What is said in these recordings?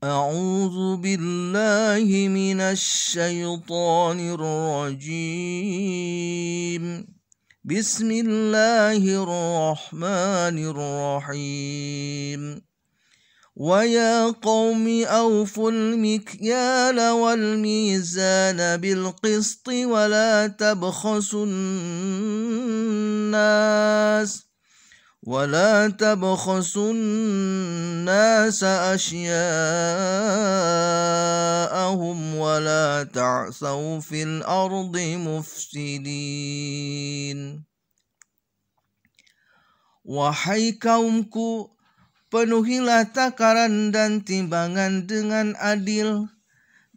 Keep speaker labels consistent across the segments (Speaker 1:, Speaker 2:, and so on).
Speaker 1: أعوذ بالله من الشيطان الرجيم بسم الله الرحمن الرحيم ويا قوم أوفوا المكيال والميزان بالقسط ولا تبخسوا الناس أشياءهم ولا تعثوا في الأرض مفسدين. Wahai kaumku, penuhilah takaran dan timbangan dengan adil,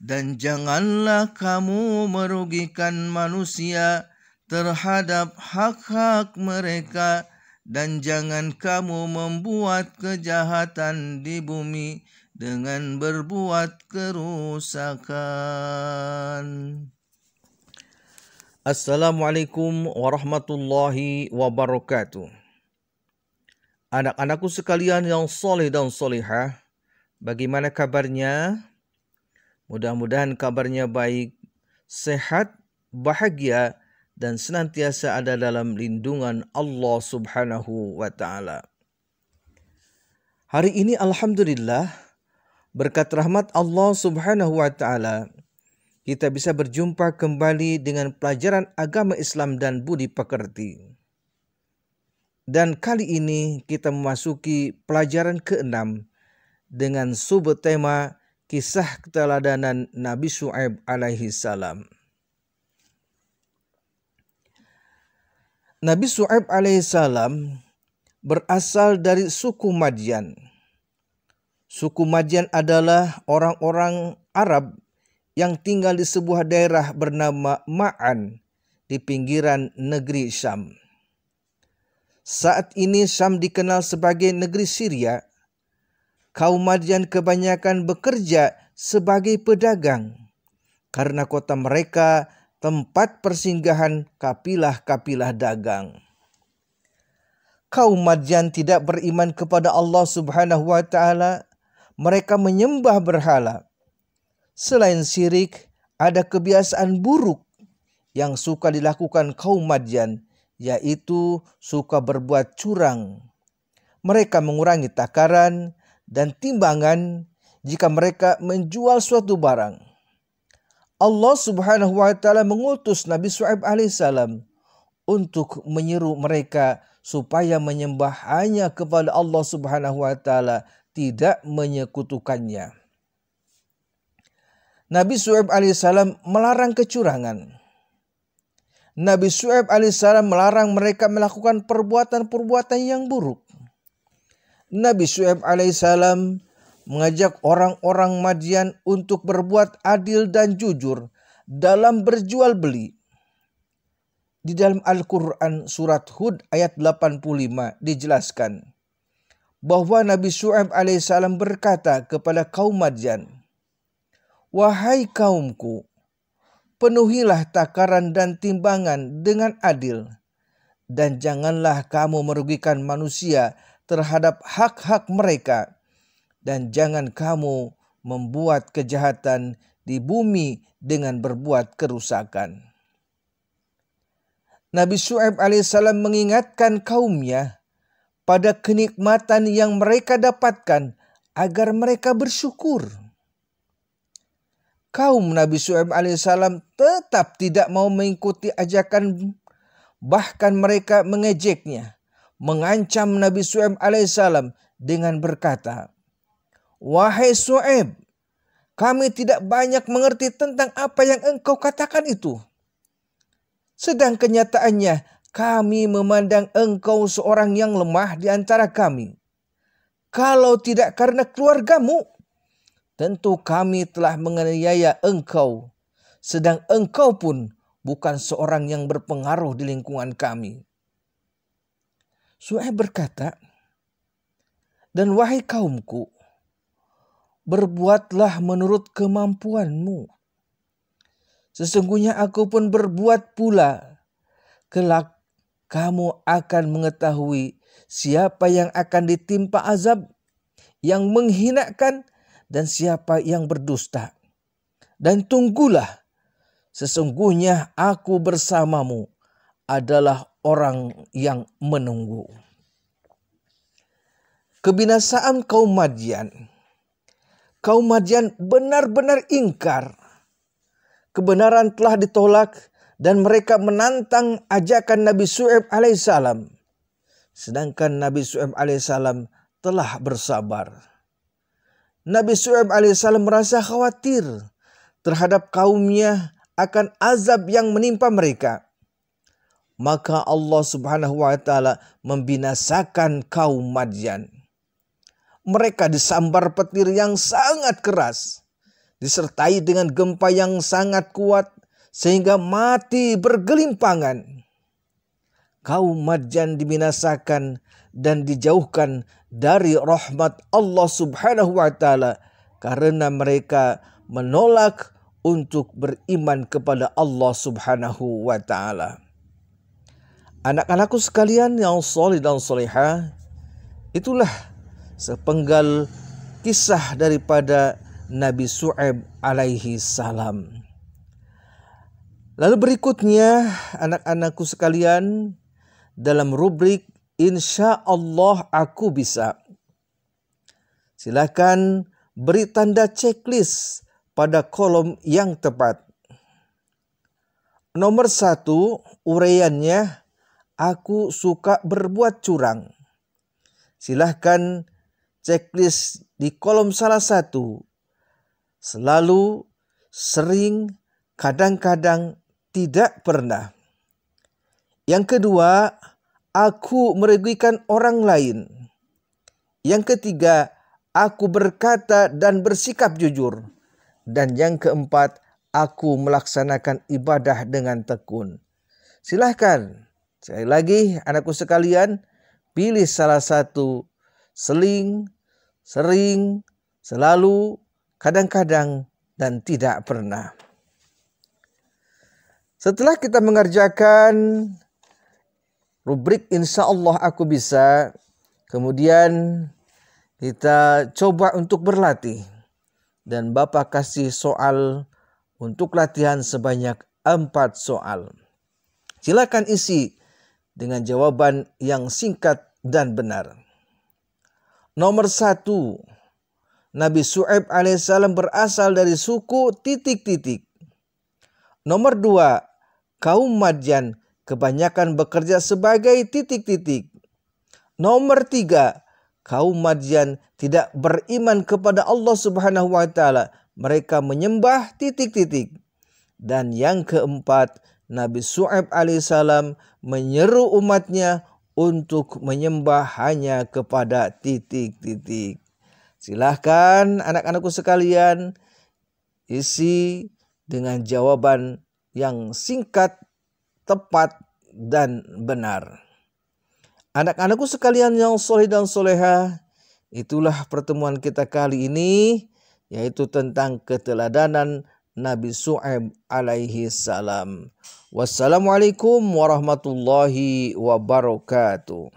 Speaker 1: dan janganlah kamu merugikan manusia terhadap hak-hak mereka, dan jangan kamu membuat kejahatan di bumi dengan berbuat kerusakan. Assalamualaikum warahmatullahi wabarakatuh. Anak-anakku sekalian yang soleh dan solehah, bagaimana kabarnya? Mudah-mudahan kabarnya baik, sehat, bahagia, dan senantiasa ada dalam lindungan Allah Subhanahu wa Ta'ala. Hari ini alhamdulillah, berkat rahmat Allah Subhanahu wa Ta'ala, kita bisa berjumpa kembali dengan pelajaran agama Islam dan budi pekerti. Dan kali ini kita memasuki pelajaran ke-6 dengan subtema kisah keteladanan Nabi Syu'aib alaihi salam. Nabi Syu'aib alaihi salam berasal dari suku Madyan. Suku Madyan adalah orang-orang Arab yang tinggal di sebuah daerah bernama Ma'an di pinggiran negeri Syam. Saat ini Syam dikenal sebagai negeri Syria. Kaum Madyan kebanyakan bekerja sebagai pedagang karena kota mereka tempat persinggahan kapilah-kapilah dagang. Kaum Madyan tidak beriman kepada Allah Subhanahu wa Ta'ala. Mereka menyembah berhala. Selain syirik, ada kebiasaan buruk yang suka dilakukan kaum Madyan, yaitu suka berbuat curang. Mereka mengurangi takaran dan timbangan jika mereka menjual suatu barang. Allah Subhanahu wa Ta'ala mengutus Nabi Syu'aib alaihissalam untuk menyeru mereka supaya menyembah hanya kepada Allah Subhanahu wa Ta'ala, tidak menyekutukannya. Nabi Syu'aib alaihissalam melarang kecurangan. Nabi Syu'aib alaihissalam melarang mereka melakukan perbuatan-perbuatan yang buruk. Nabi Syu'aib alaihissalam mengajak orang-orang Madyan untuk berbuat adil dan jujur dalam berjual beli. Di dalam Al-Quran surat Hud ayat 85 dijelaskan bahwa Nabi Syu'aib alaihissalam berkata kepada kaum Madyan, "Wahai kaumku, penuhilah takaran dan timbangan dengan adil, dan janganlah kamu merugikan manusia terhadap hak-hak mereka, dan jangan kamu membuat kejahatan di bumi dengan berbuat kerusakan." Nabi Syu'aib alaihissalam mengingatkan kaumnya pada kenikmatan yang mereka dapatkan agar mereka bersyukur. Kaum Nabi Syu'aib alaihissalam tetap tidak mau mengikuti ajakan, bahkan mereka mengejeknya, mengancam Nabi Syu'aib alaihissalam dengan berkata, "Wahai Syu'aib, kami tidak banyak mengerti tentang apa yang engkau katakan itu. Sedang kenyataannya kami memandang engkau seorang yang lemah di antara kami. Kalau tidak karena keluargamu, tentu kami telah menganiaya engkau, sedang engkau pun bukan seorang yang berpengaruh di lingkungan kami." Syu'aib berkata, "Dan wahai kaumku, berbuatlah menurut kemampuanmu. Sesungguhnya aku pun berbuat pula. Kelak kamu akan mengetahui siapa yang akan ditimpa azab yang menghinakan dan siapa yang berdusta. Dan tunggulah, sesungguhnya aku bersamamu adalah orang yang menunggu. Kebinasaan kaum Madyan. Kaum Madyan benar-benar ingkar. Kebenaran telah ditolak dan mereka menantang ajakan Nabi Syuaib alaihissalam. Sedangkan Nabi Syuaib alaihissalam telah bersabar. Nabi Syuaib alaihissalam merasa khawatir terhadap kaumnya akan azab yang menimpa mereka. Maka Allah Subhanahu wa taala membinasakan kaum Madyan. Mereka disambar petir yang sangat keras, disertai dengan gempa yang sangat kuat sehingga mati bergelimpangan. Kaum Madyan dibinasakan dan dijauhkan dari rahmat Allah Subhanahu wa taala karena mereka menolak untuk beriman kepada Allah Subhanahu wa taala. Anak-anakku sekalian yang salih dan salihah, itulah sepenggal kisah daripada Nabi Syuaib alaihi salam. Lalu berikutnya anak-anakku sekalian, dalam rubrik Insya Allah Aku Bisa. Silakan beri tanda checklist pada kolom yang tepat. Nomor 1, uraiannya, aku suka berbuat curang. Silahkan checklist di kolom salah satu. Selalu, sering, kadang-kadang, tidak pernah. Yang kedua, aku merugikan orang lain. Yang ketiga, aku berkata dan bersikap jujur. Dan yang keempat, aku melaksanakan ibadah dengan tekun. Silahkan, sekali lagi anakku sekalian, pilih salah satu. Seling, sering, selalu, kadang-kadang, dan tidak pernah. Setelah kita mengerjakan rubrik Insya Allah Aku Bisa, kemudian kita coba untuk berlatih. Dan Bapak kasih soal untuk latihan sebanyak 4 soal. Silakan isi dengan jawaban yang singkat dan benar. Nomor 1, Nabi Syuaib alaihissalam berasal dari suku titik-titik. Nomor 2, kaum Madyan kebanyakan bekerja sebagai titik-titik. Nomor 3, kaum Madyan tidak beriman kepada Allah Subhanahu wa taala. Mereka menyembah titik-titik. Dan yang keempat, Nabi Syuaib alaihissalam menyeru umatnya untuk menyembah hanya kepada titik-titik. Silahkan anak-anakku sekalian isi dengan jawaban yang singkat, tepat, dan benar. Anak-anakku sekalian yang soleh dan soleha, itulah pertemuan kita kali ini, yaitu tentang keteladanan Nabi Syuaib alaihi salam. Wassalamualaikum warahmatullahi wabarakatuh.